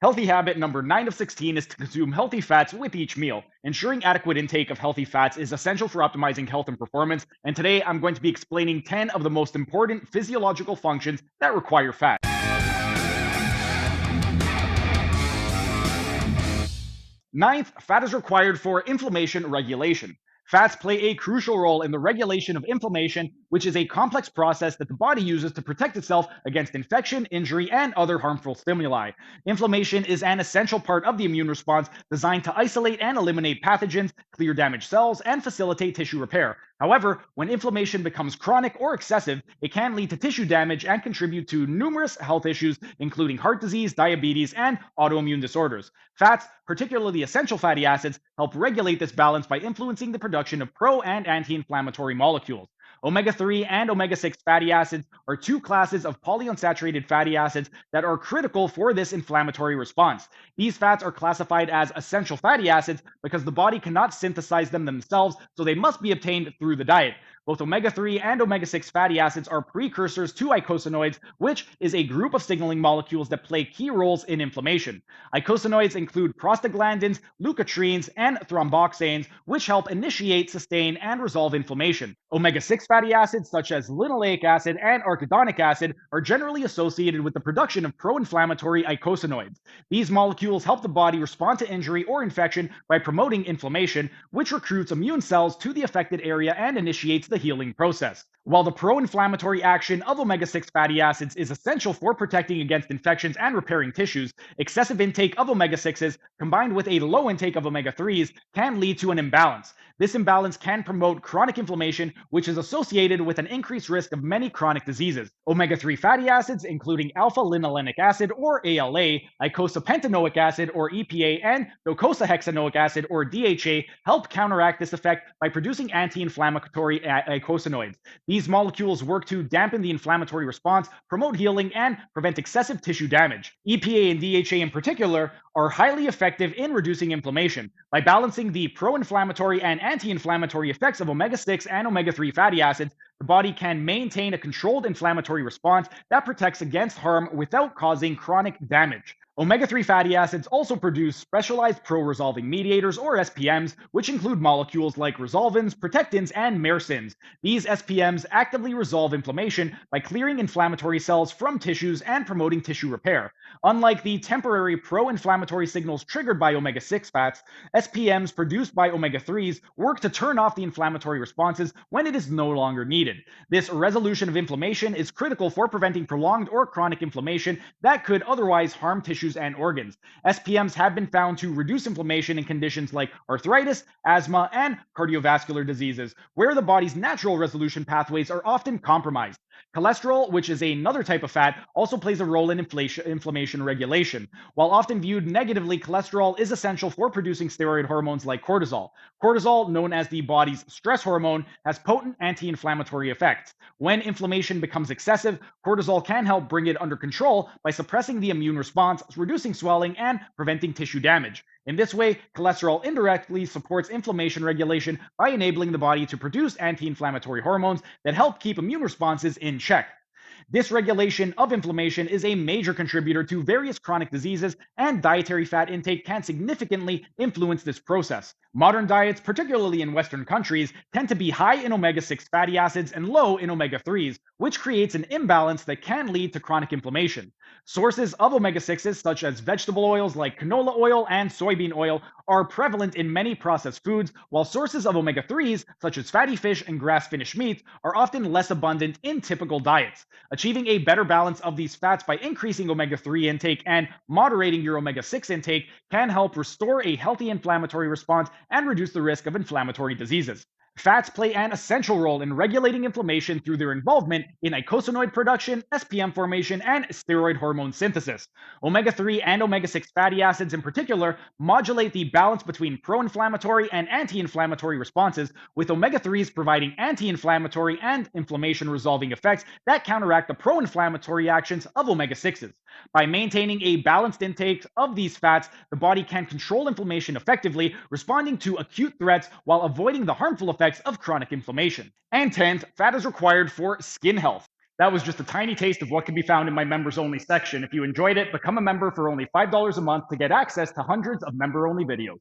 Healthy habit number 9 of 16 is to consume healthy fats with each meal. Ensuring adequate intake of healthy fats is essential for optimizing health and performance, and today I'm going to be explaining 10 of the most important physiological functions that require fat. Ninth, fat is required for inflammation regulation. Fats play a crucial role in the regulation of inflammation, which is a complex process that the body uses to protect itself against infection, injury, and other harmful stimuli. Inflammation is an essential part of the immune response designed to isolate and eliminate pathogens, clear damaged cells, and facilitate tissue repair. However, when inflammation becomes chronic or excessive, it can lead to tissue damage and contribute to numerous health issues, including heart disease, diabetes, and autoimmune disorders. Fats, particularly essential fatty acids, help regulate this balance by influencing the production of pro and anti inflammatory molecules. Omega 3 and omega 6 fatty acids are two classes of polyunsaturated fatty acids that are critical for this inflammatory response. These fats are classified as essential fatty acids because the body cannot synthesize them themselves, so they must be obtained through the diet. Both omega 3 and omega 6 fatty acids are precursors to eicosanoids, which is a group of signaling molecules that play key roles in inflammation. Eicosanoids include prostaglandins, leukotrienes, and thromboxanes, which help initiate, sustain, and resolve inflammation. Omega 6 fatty acids, such as linoleic acid and arachidonic acid, are generally associated with the production of pro inflammatory eicosanoids. These molecules help the body respond to injury or infection by promoting inflammation, which recruits immune cells to the affected area and initiates the healing process. While the pro-inflammatory action of omega-6 fatty acids is essential for protecting against infections and repairing tissues, excessive intake of omega-6s combined with a low intake of omega-3s can lead to an imbalance. This imbalance can promote chronic inflammation, which is associated with an increased risk of many chronic diseases. Omega-3 fatty acids, including alpha-linolenic acid or ALA, eicosapentaenoic acid or EPA, and docosahexaenoic acid or DHA, help counteract this effect by producing anti-inflammatory eicosanoids. These molecules work to dampen the inflammatory response, promote healing, and prevent excessive tissue damage. EPA and DHA in particular are highly effective in reducing inflammation. By balancing the pro-inflammatory and anti-inflammatory effects of omega-6 and omega-3 fatty acids, the body can maintain a controlled inflammatory response that protects against harm without causing chronic damage. Omega-3 fatty acids also produce specialized pro-resolving mediators, or SPMs, which include molecules like resolvins, protectins, and myrsins. These SPMs actively resolve inflammation by clearing inflammatory cells from tissues and promoting tissue repair. Unlike the temporary pro-inflammatory signals triggered by omega-6 fats, SPMs produced by omega-3s work to turn off the inflammatory responses when it is no longer needed. This resolution of inflammation is critical for preventing prolonged or chronic inflammation that could otherwise harm tissues and organs. SPMs have been found to reduce inflammation in conditions like arthritis, asthma, and cardiovascular diseases, where the body's natural resolution pathways are often compromised. Cholesterol, which is another type of fat, also plays a role in inflammation regulation. While often viewed negatively, cholesterol is essential for producing steroid hormones like cortisol. Cortisol, known as the body's stress hormone, has potent anti-inflammatory effects. When inflammation becomes excessive, cortisol can help bring it under control by suppressing the immune response, reducing swelling, and preventing tissue damage. In this way, cholesterol indirectly supports inflammation regulation by enabling the body to produce anti-inflammatory hormones that help keep immune responses in check. Dysregulation of inflammation is a major contributor to various chronic diseases, and dietary fat intake can significantly influence this process. Modern diets, particularly in Western countries, tend to be high in omega-6 fatty acids and low in omega-3s, which creates an imbalance that can lead to chronic inflammation. Sources of omega-6s, such as vegetable oils like canola oil and soybean oil, are prevalent in many processed foods, while sources of omega-3s, such as fatty fish and grass-finished meats, are often less abundant in typical diets. Achieving a better balance of these fats by increasing omega-3 intake and moderating your omega-6 intake can help restore a healthy inflammatory response and reduce the risk of inflammatory diseases. Fats play an essential role in regulating inflammation through their involvement in eicosanoid production, SPM formation, and steroid hormone synthesis. Omega-3 and omega-6 fatty acids in particular modulate the balance between pro-inflammatory and anti-inflammatory responses, with omega-3s providing anti-inflammatory and inflammation-resolving effects that counteract the pro-inflammatory actions of omega-6s. By maintaining a balanced intake of these fats, the body can control inflammation effectively, responding to acute threats while avoiding the harmful effects of chronic inflammation. And 10th, fat is required for skin health. That was just a tiny taste of what can be found in my members only section. If you enjoyed it, become a member for only $5 a month to get access to hundreds of member only videos.